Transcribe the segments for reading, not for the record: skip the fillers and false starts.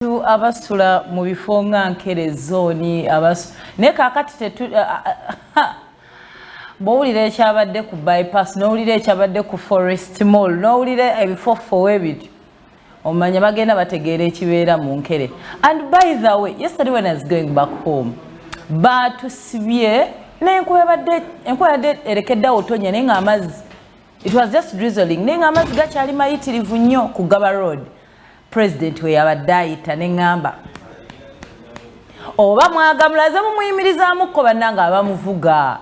abasula mu bifo nga nkere zooni naye kaakati bw'owulira ekyabadde ku bypass n'owulira ekyabadde ku forest mall n'owulira ebifo fowe bityo omanya bagenda bategeera ekibeera mu nkere. And by the way, yesterday when I was going back home batusibye n'enkuba yabadde erekeddewo tonya naye ng'amazzi it was just drizzling naye ng'amazzi gakyali mayitirivu nnyo ku Gaba Road. President we yabadde ayita ne ŋŋamba oba mwagamulaze mumuyimirizaamuko bannanga abamuvuga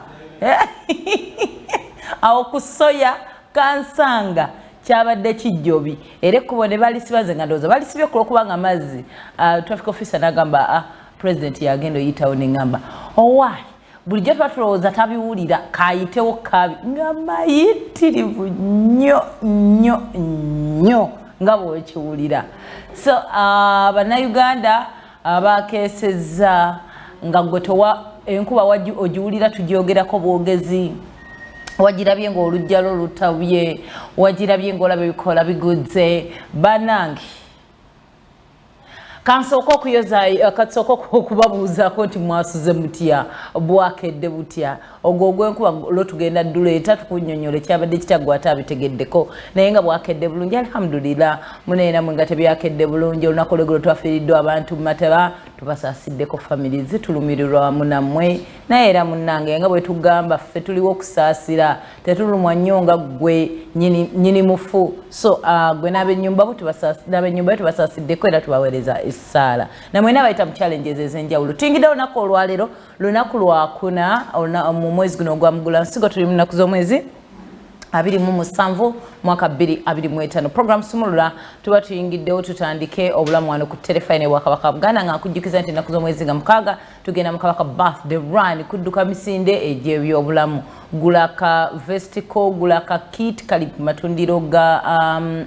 awo ku soya kansanga kyabadde kijjobi era ekkubo ne balisibaze nga ndowooza balisibye kulwokubanga amazzi traffic officer n'agamba president yagenda oyitawo ne ŋŋamba owayi bulijjo tuba tulowooza tabiwulira kayitewo kabi nga mayitirivu nnyo nnyo nnyo nga bwekiwulira. So bannayuganda abakeesezza nga gwe enkuba ogiwulira tugyogerako bwogezi wagirabye ng'oluggyalo lutabye wagirabye ng'olaba ebikola bigudde bannange kansooka okuyozaayo okubabuuzaako nti mwasuze mutya bwakedde butya ogwo ogw'enkuba lo tugenda duleeta tukunnyonnyola ekyabadde kitaggwa ate abitegeddeko naye nga bwakedde bulungi alhamdulillah muneena mwe nga tebyakedde bulungi olunaku olweggulo twafiiriddwa abantu mu mataba tubasaasiddeko famiri zitulumirirwa wamu nammwe naye era munnange nga bwe tugamba ffe tuliwo okusaasira tetulumwa nnyo nga ggwe nnyini mufu so gwe n'ab'ennyumba bo tubasaassiddeko era tubaweereza essaala namwena bayita mu challenges ez'enjawulo tuyingidde olunaku olwaleero lunaku lwakuna mu mwezi guno ogwa Mugulansigo tuli mu nnaku z'omwezi 27 mwaka 2025 program Sumulula tuba tuyingiddewo tutandike obulamu wano ku telefone wa Kabaka Buganda nga nkujjukiza nti ennaku z'omwezi nga mukaaga tugenda mu Kabaka birthday run kudduka misinde egy'ebyobulamu gulaka vestico gulaka kit kali ku matundiro ga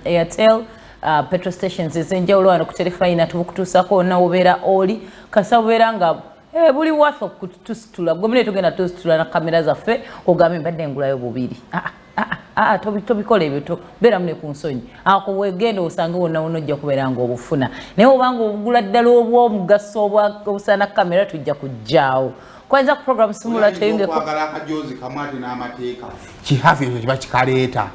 Airtel petrol stations ez'enjawulo wano ku telefone tubukutuusako nawobeera oli kasabubeera nga buli wafa kutusitula gwe mune tugenda tusitula na kamera zaffe ogambe mbadde ngulayo bubiri tobikola ebyo beera mune ku nsonyi ako wegenda osange wonna wonna ojja kubeera nga obufuna naye obanga obugula ddala obw'omugaso obusaana kamera tujja kujjaawo kwanza ku program Sumulula teyingeko kwagala akajozi kamwati n'amateeka kihafu ekyo kiba kikaleeta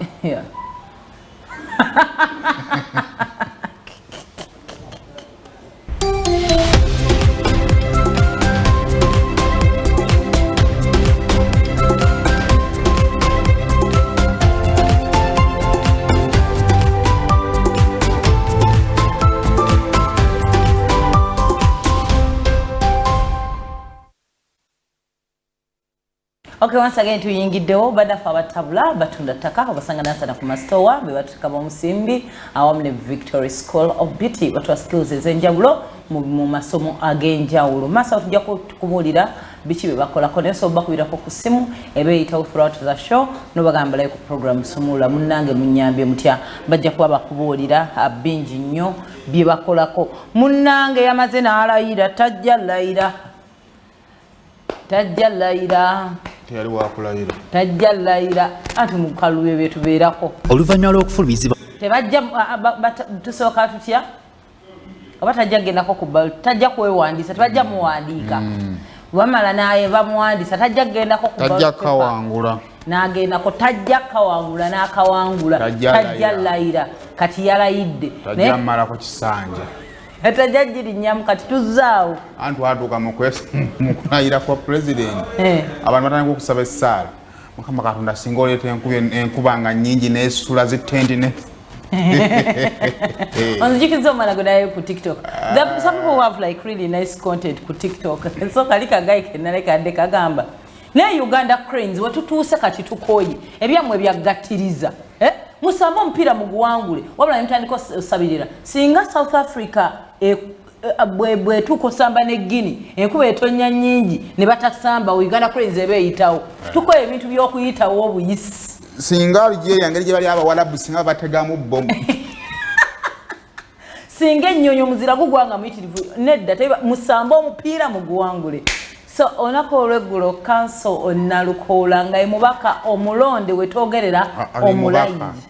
Okay, once again tuyingiddewo baddafu abatabula batunda ttaka abasanga nansana ku mastowa be batuka Musimbi awamu ne Victory School of Beauty batwa skills ez'enjawulo mu masomo ag'enjawulo masa tujja kukubuulira biki be bakolako naye so bakubirako ku ssimu ebeeyitawo throughout the show n'obagamba layo ku program Sumulula munnange munnyambye mutya bajja kuba bakubuulira bingi nnyo bye bakolako munnange yamaze n'alayira tajja layira teyali wakulayira tajja layira ati mukalube betubeerako oluvannyuma lw'okufulumizibwa tebajja tusooka tutya oba tajja gendako ku tajja kwewandiisa tebajja muwandiika wamala naye bamuwandiisa tajja gendako ku tajja kawangula n'agendako tajja kawangula n'akawangula tajja layira kati yalayidde tajja mmalako kisanja tajja girinnya kati tuzaawo antu atuuka mu kulayira kwa president abantu batandika okusaba essaala mukama katonda singa oleeta enkuba nga nnyingi n'esula zitenti onzijukiza omwana gwe naye ku TikTok. Some people have like really nice content ku TikTok. So kali kagayi kenalekadde kagamba naye Uganda Cranes wetutuuse kati tukooye ebyammwe byagattiriza musamba omupiira muguwangule wabula nemutandika osabirira singa South Africa bwe tukosamba ne Guinea enkuba etonya nnyingi ne batasamba Uganda Cranes ebeeyitawo tukoye ebintu by'okuyitawo obuyisi singa Algeria ngeri gye bali abawalabu singa bategamu bomu singa ennyonyi omuzira gugwanga muyitirivu nedda musamba omupiira muguwangule. So onako olweggulo kanso Nalukoola nga emubaka omulonde wetwogerera omulayizi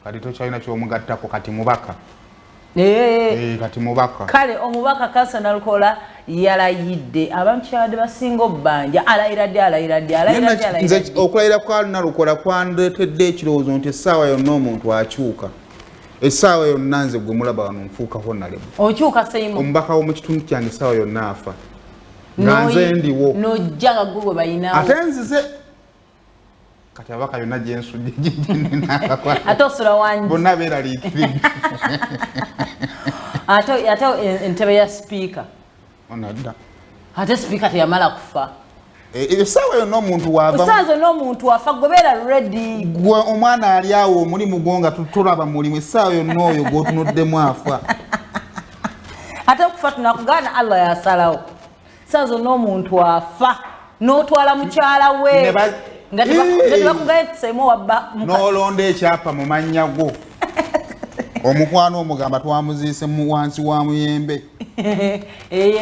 kati tokyalina kyomugattako kati mubaka kati mubaka kale omubaka Kansa Nalukoola yalayidde abamukyalade basinga obbanja alayira nze okulayira kwa Nalukoola kwandeetedde ekirowoozo nti essaawa yonna omuntu akyuka essaawa yonna nze gwe mulaba wano nfuukako nalemu okyuka Seymour omubaka w'omu kitundu kyange essaawa yonna afa nga nze ndiwo n'ojja nga gwe bayinawo ate nzize kati abaka yonna gyensudde ate osula wangi bonna beeraliikiridde ate entebe ya sipiika onadda ate sipiika teyamala kufa essaawa yonna omuntu waava essaawa zonna omuntu wafa gobeera ready gwe omwana ali awo omulimu gwo nga tulaba mulimu essaawa yonna oyo gw'otunuddemu afa ate okufa tunakugaana Allah yasalawo essaawa zonna omuntu afa n'otwala mukyala we nga tebakugaye tisaimu wabba n'olonda ekyapa mu mannya go omukwano omugamba twamuziise wansi wa muyembe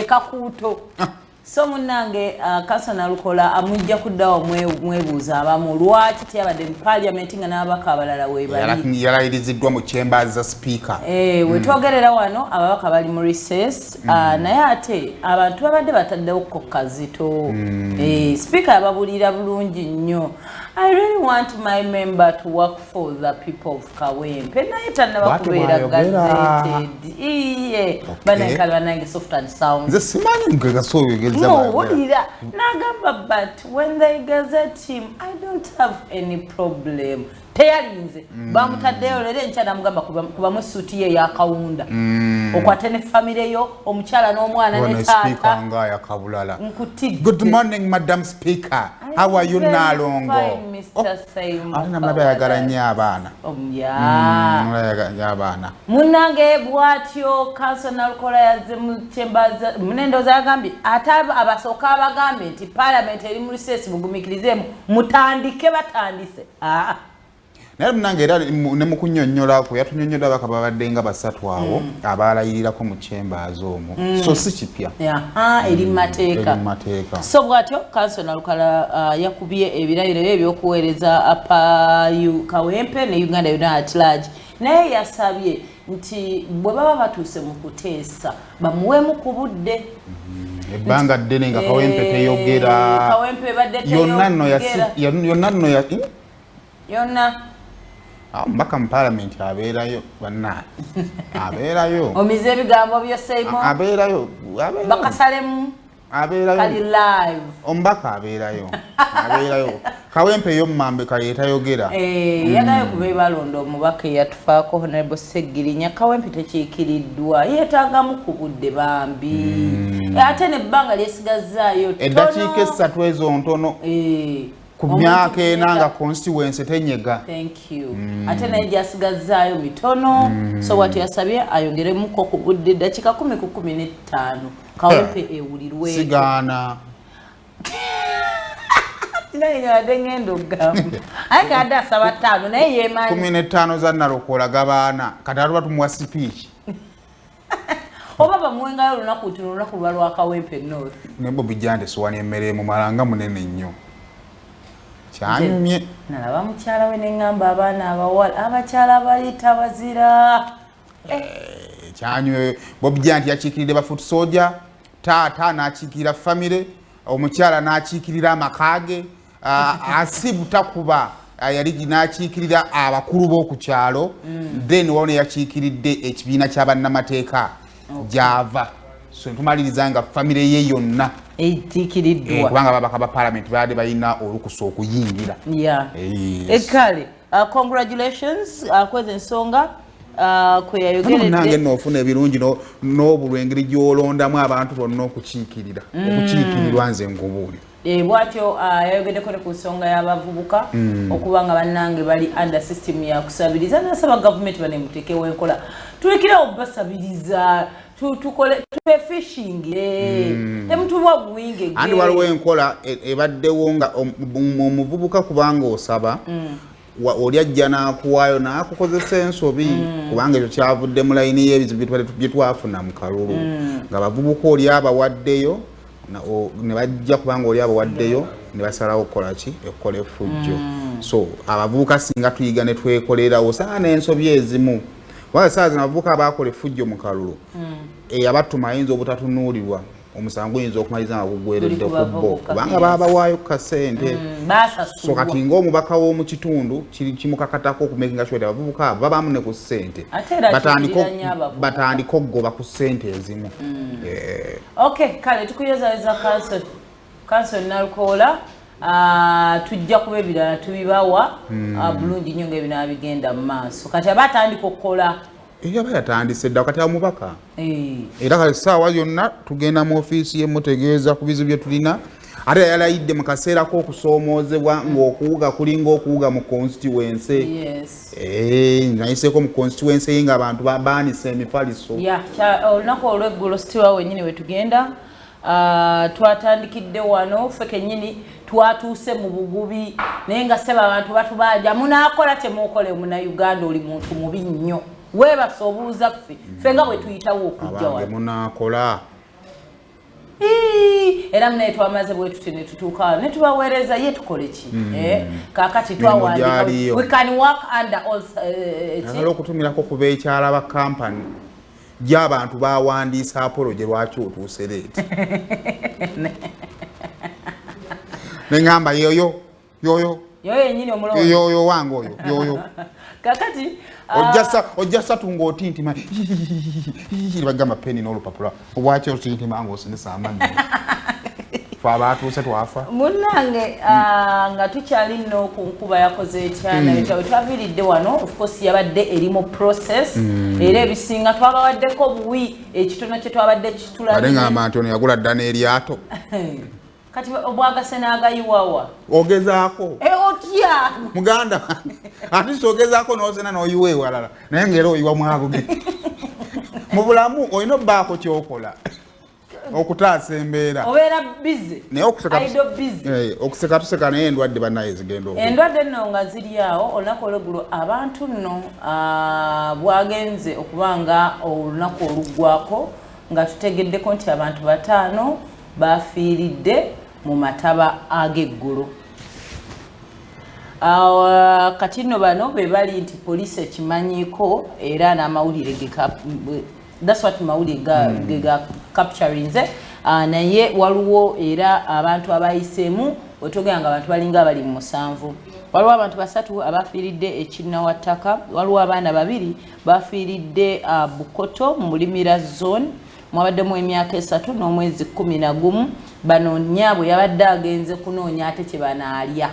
kakuuto so munnange Kansa Nalukoola amujja kuddawo mwebuuza abamu lwaki teyabadde mu paliamenti nga n'ababaka abalala weebali yalayiriziddwa mu chambers za sipiika wetwogerera wano ababaka bali mu recess naye ate abantu babadde bataddewo kokazito sipiika yababuulira bulungi nnyo I really want my member to work for the people of Kawempe. Naye tannaba kubeera gazetted. Iye. Banankala banange soft and sound. Nze simanyi mugagasa oyogeza no, wulira. Nagamba but when they gazette him, I don't have any problem. Teyalinze. Bamutaddeyo leero enkya namugamba kubamu suuti ye yakawunda. Okwate ne famire yo, omukyala n'omwana ne taata. Speaker nga yakabulala. Nkutidde. Good morning, Madam Speaker. How are you, Nalongo? Fine, Mr. Seymour. Alina mnaba yagala nnyo abaana. Abaana. Munnange bw'atyo Kansa Nalukoola yazze mu chambers munendooza yagambye ate abasooka abagambe nti paalamenti eri mu recess mugumiikirizeemu mutandike batandise. Naye munnange era ne mu kunnyonnyola kwe yatunyonnyola ababaka babadde nga basatu awo abaalayirirako mu chambers omwo so si kipya eri mu mateeka so bw'atyo Kansa Nalukoola yakubye ebirayiro bye ebyokuweereza Kawempe ne Uganda yonna at large naye yasabye nti bwe baba batuuse mu kuteesa bamuweemu ku budde ebbanga ddene nga Kawempe teyogera Kawempe badde teyogera yonna mbaka mu paalamenti abeerayo bannaye abeerayo omize ebigambo byo Seymour abeerayo bakasalemu abeerayo kali live ombaka abeerayo Kawempe yo mmambe kali etayogera yagayo kuba balonda omubaka eyatufaako Honorable Seggirinya Kawempe tekiikiriddwa yeetaagamu ku budde bambi ate nebbanga lyesigazzaayo eddakiika essatu ezo ntono ku myaka ena nga constituency tenyega. Thank you. Ate naye gyasigazzaayo mitono so bw'atyo yasabye ayongeremuko ku budde ddakiika 10 ku 15 Kawempe ewulirwe sigaana naye yadde ngenda okugamba aye kadde asaba 5 naye yeemanyi 15 za Nalukoola gabaana kati atuba tumuwa speech oba bamuwengayo olunaku tuno olunaku lwa Kawempe North ne Bobi Jande sowani emmere mu malanga munene nnyo kyanyumye nalaba mukyala we neŋŋamba abaana abawala abakyala bayita bazira kyanywe Bobi Jande yakiikiridde bafutu soja taata n'akiikirira famire omukyala n'akiikirira amakage asibuta kuba yali n'akiikirira abakulu b'oku kyalo then wano yakiikiridde ekibiina ky'abannamateeka gyava so tumaliriza nga famire ye yonna etikiriddwa kubanga babaka ba parliament baade bayina olukusa okuyingira ekale congratulations kweza ensonga kweyayogeredde nange noofuna ebirungi n'obulwengeri gy'olondamu abantu bonna okukiikirirwa nze ngubuuli bw'atyo yayogeddeko ne ku nsonga y'abavubuka okuba nga bannange bali under system ya kusabiriza nasaba gavumenti banemuteekewo enkola tulekirewo basabiriza tukole fishing temutubwa bwinge andi waliwo enkola ebaddewo nga omuvubuka kubanga osaba oli ajja n'akuwaayo n'akukozesa ensobi kubanga ekyo kyavudde mu layini y'ebizibu bye twafuna mu kalulu nga bavubuka oli abawaddeyo ne bajja kubanga oli abawaddeyo ne basalawo okukola ki okukola effujjo so abavubuka singa tuyiga ne twekolerawo saa n'ensobi ezimu Wale saazi abavubuka bakole fujjo mu kalulu abatuma ayinza obutatunuulirwa omusango oyinza okumaliza nga gugweredde ku bo kubanga babawaayo kasente so kati ng'omubaka w'omu kitundu kimukakatako okumakinga sure abavubuka babamu ne ku ssente batandika okugoba ku ssente ezimu. Okay, kale tukuyozaweza kansol Nalukoola tujja kuba ebirala tubibawa bulungi nnyo ng'ebinaba bigenda mu maaso kati abatandika okukola aba yatandise dda kati amubaka era kale essaawa yonna tugenda mu ofiisi ye mutegeeza ku bizibu bye tulina ate yalayidde mu kaseera k'okusoomoozebwa ng'okuwuga kulinga okuwuga mu constituency nayiseeko mu constituency ye ng'abantu baanisa emifaliso olunaku olw'eggulo sitiwa wennyini we tugenda twatandikidde wano ffe kennyini twatuuse mu bugubi naye nga seba abantu batubanja munaakola temuukole Munnayuganda oli muntu mubi nnyo weebase obuuza ffe nga bwe tuyitawo okujja wano munaakola era munaye twamaze bwe tuti ne tutuuka ne tubaweereza ye tukole ki kaakati twawandika we can work under all okutumirako ku beekyala ba kampani gy'abantu bawandiisa apology lwaki otuuse leeti neŋŋamba yoyo yennyini omulowooza yoyo wange oyo yoyo kakati ojja satu ng'otintima bagamba peni n'olupapula obwaki otintima ng'osindisa amannyo fe abaatuuse twafa munnange nga tukyali nno ku nkuba yakoze etyana bwe twaviiridde wano of course yabadde eri mu process era ebisinga twabawaddeko buwi ekitono kye twabadde kitulabye ate ngamba nti ono yagula dda n'eryato kati obwagase n'agayiwawa ogezaako otya muganda ati ogezaako n'ozena n'oyiwa ewalala naye ng'era oyiwa mwago ge mu bulamu olina obbaako kyokola okutaasa embeera obeera bize naye okuseka tuseka naye endwadde bannaye zigenda endwadde nno nga ziri awo olunaku olweggulo abantu nno bwagenze okuba nga olunaku oluggwako nga tutegeddeko nti abantu 5 bafiiridde mu mataba ag'eggulo kati nno bano be bali nti poliisi ekimanyiiko era n'amawulire that's what mawulire ga capturinze naye waliwo era abantu abayiseemu wetogera nga abantu balinga abali mu 7 waliwo abantu 3 abafiiridde ekinnawattaka waliwo abaana 2 bafiiridde Bukoto mu Mulimira zone mwabaddemu emyaka 3 n'omwezi 11 bano nnyabwe yabadde agenze kunoonya ate kye banaalya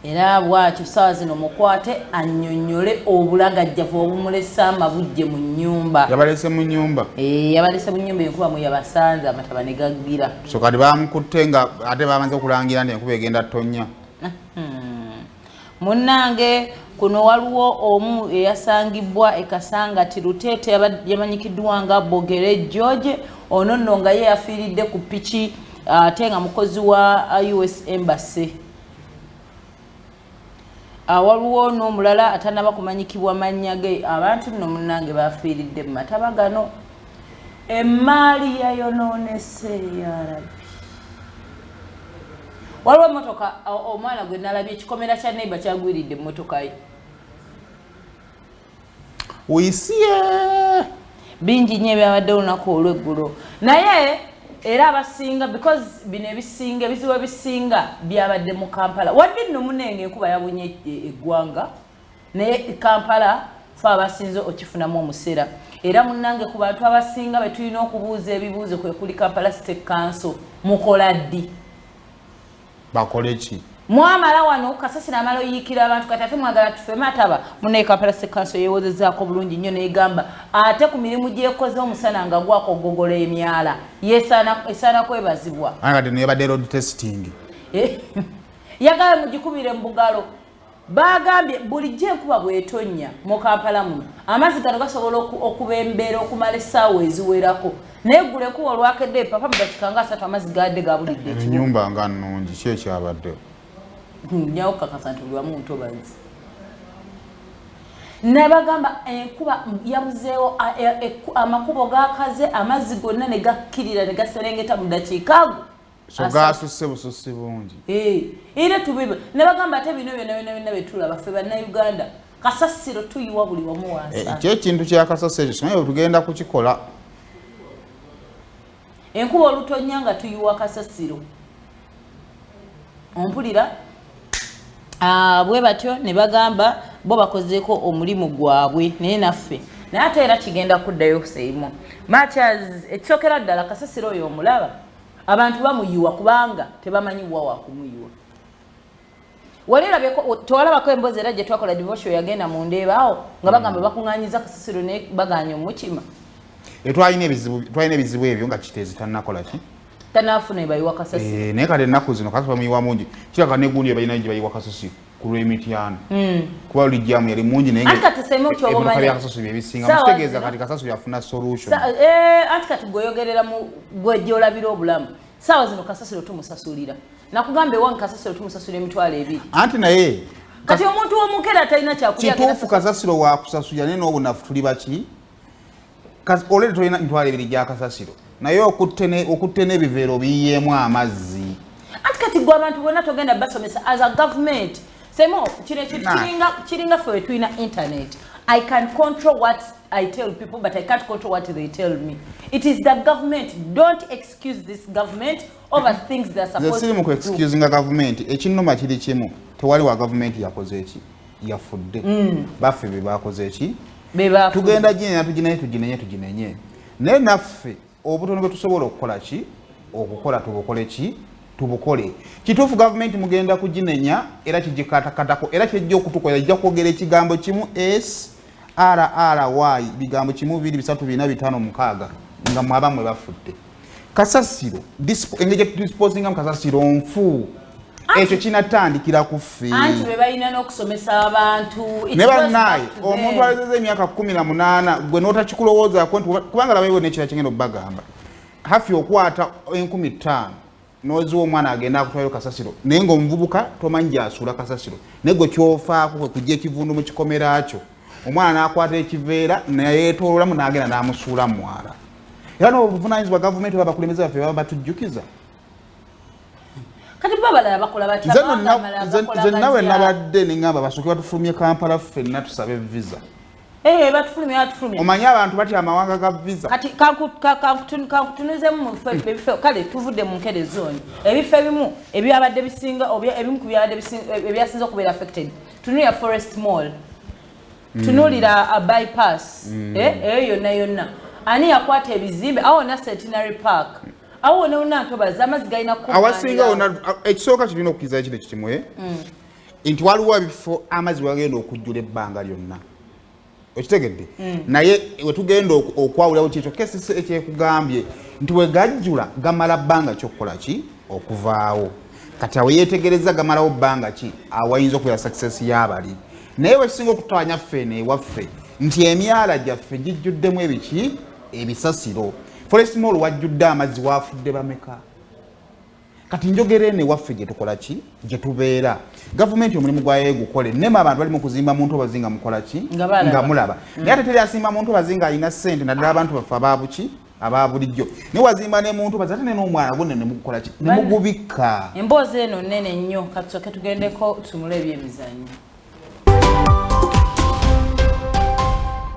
era bwakyo ssaawa zino mukwate annyonnyole obulagajjavu obumulesa amabujje mu nnyumba yabalese mu nnyumba yabalese mu nnyumba enkuba mwe yabasanze amataba ne gaggira so kati bamukutte nga ate baamaze okulangira nti enkuba egenda ttonnya munnange kuno waliwo omu eyasangibwa ekasangati Luteete yamanyikiddwa nga Bogere George ono nno nga ye yafiiridde ku piki ate nga mukozi wa US Embassy waliwo n'omulala atanaba kumanyikibwa mannya ge abantu nno munnange bafiiridde mu mataba gano emmaali yayonoonese yarabi waliwo emmotoka omwana gwe nalabye ekikomera kya neighbor kyagwiridde emmotoka ye wisiye bingi nnyo ebyabadde olunaku olw'eggulo naye era abasinga because bino ebisinga ebizibu ebisinga byabadde mu Kampala wadde nno munenge enkuba yabonye eggwanga naye Kampala fe abasinze okifunamu omuseera era munnange ku bantu abasinga be tulina okubuuza ebibuuzo kwe kuli Kampala State Council mukola ddi bakole ki mwamala wano kasasira amala oyiikira abantu kati ate mwagala tufe mataba munnaye Kampala State Council yeewozezaako bulungi nnyo n'egamba ate ku mirimu gyekoze omusana nga gwako ogogola emyala esaana kwebazibwa ate neyabadde road testing yagala mugikubire mu bugalo bagambye bulijjo enkuba bw'etonnya mu Kampala muno amazzi gano gasobola okuba embeera okumala essaawa eziwerako naye eggulu enkuba olwakedde papa mu dakiika nga 3 amazzi gadde gabulidde ennyumba nga nnungi ki ekyabadde nyawo kakasa nti buli muntu obazi nebagamba enkuba yabuzeewo amakubo gakaze amazzi gonna ne gakkirira ne gaserengeta mu dakiika ago so gasusse bususse bungi era tubibe nebagamba ate bino byonna byonna betulaba ffe bannayuganda kasasiro tuyiwa buli wamu wansa ekyo ekintu kya kasasiro kino tugenda kukikola enkuba olutonya nga tuyiwa kasasiro ompulira bwe batyo ne bagamba bo bakozeeko omulimu gwabwe naye naffe naye ate era kigenda kuddayo seimu machas ekisookera ddala kasasiro oyo omulaba abantu bamuyiwa kubanga tebamanyi wa wakumuyiwa walirabeko tewalabako emboozi era gye twakola divorce yagenda mu ndeebaawo nga bagamba bakuŋŋaanyiza kasasiro ne baganya omukima twalina ebizibu ebyo nga kiteezi tannakola ki tanaafuna ebayiwa kasasiro naye kale ennaku zino kasasiro bamuyiwa mungi kiraga ne gundi ebalina gye bayiwa kasasiro ku lw'emityano kuba lulijjamu yali mungi naye ebinuka bya kasasiro byebisinga mukitegeeza kati kasasiro yafuna solution anti kati gweyogerera gwejjolabira obulamu saawa zino kasasiro tumusasulira nakugambe wange kasasiro tumusasulira emitwalo ebiri anti naye kati omuntu w'omukera talina kyakulya kituufu kasasiro wakusasulira naye n'obunafu tuli baki olere tolina mitwalo ebiri gya kasasiro naye okutte n'ebiveero biyiyeemu amazzi anti kati gwe abantu bonna togenda basomesa as a government semo kino ekintu kiringa ffe tulina internet I can control what I tell people but I can't control what they tell me. It is the government. Don't excuse this government over things they're supposed to do. Excusing the government. Ekinoma kiri kimu tewali wa government yakoze eki yafudde baffe be bakoze eki tugenda tuginenye naye naffe obutono bwe tusobola okukola ki okukola tubukole ki tubukole kituufu gavumenti mugenda kuginenya era kigikatakatako era kyejja okutukola ejja kwogera ekigambo kimu SRRY bigambo kimu 2 3 4 5 6 nga mwabamwe bafudde kasasiro engeri disposing am kasasiro nfu ekyo kinatandikira ku ffe anti be balina n'okusomesa abantu ne bannaye omuntu alezeze emyaka 18 gwe n'otakikulowooza kubanga labayo n'ekira kyengenda okubagamba hafi okwata 15,000 noziwa omwana agenda akutwaliro kasasiro naye ng'omuvubuka tomanyi gy'asuula kasasiro naye gwe kyofaako kwe kujja ekivundu mu kikomera kyo omwana n'akwata ekiveera nayeetoololamu n'agenda n'amusuula mu mwala era n'obuvunaanyizibwa gavumenti babakulembeze baffe baba batujjukiza kati babala bakola batya nze nawe nabadde neŋŋamba basooke batufulumye Kampala ffenna tusabe visa batufulumye omanyi abantu batya amawanga ga visa kati kankutunuzemu mu bifo kale tuvudde mu nkere zooni ebifo ebimu ebyabadde bisinga ebimu ku ebyasinza okubeera affected tunulira forest mall tunulira bypass eyo yonna ani yakwata ebizimbe awo na centenary park awo neuna ntobaza amazzi galina awasinga ekisooka kirina okukiza ekiro ekimwe nti waliwo ebifo amazzi wagenda okujjula ebbanga lyonna okitegedde naye wetugenda okwawulawo kyekyo kesisi ekyekugambye nti wegajjula gamala bbanga kyokukola ki okuvaawo kati awe yeetegereza gamalawo bbanga ki awayinza okubeera success y'abali naye wekisinga okutwanya ffene ewaffe nti emyala gyaffe gijjuddemu ebiki ebisasiro forest mall wajjudde amazzi wafudde bameka kati njogera ene waffe gye tukola ki gye tubeera gavumenti omulimu gwayo gukole nema abantu bali mu kuzimba muntu bazinga mukola ki nga mulaba naye ate teri asimba muntu bazinga alina ssente naddala abantu baffe ababuki ababulijjo naye wazimba ne muntu bazi ate n'omwana gunne ne mukukola ki ne mugubikka emboozi eno nnene nnyo katusooke tugendeko tumule ebyemizannyo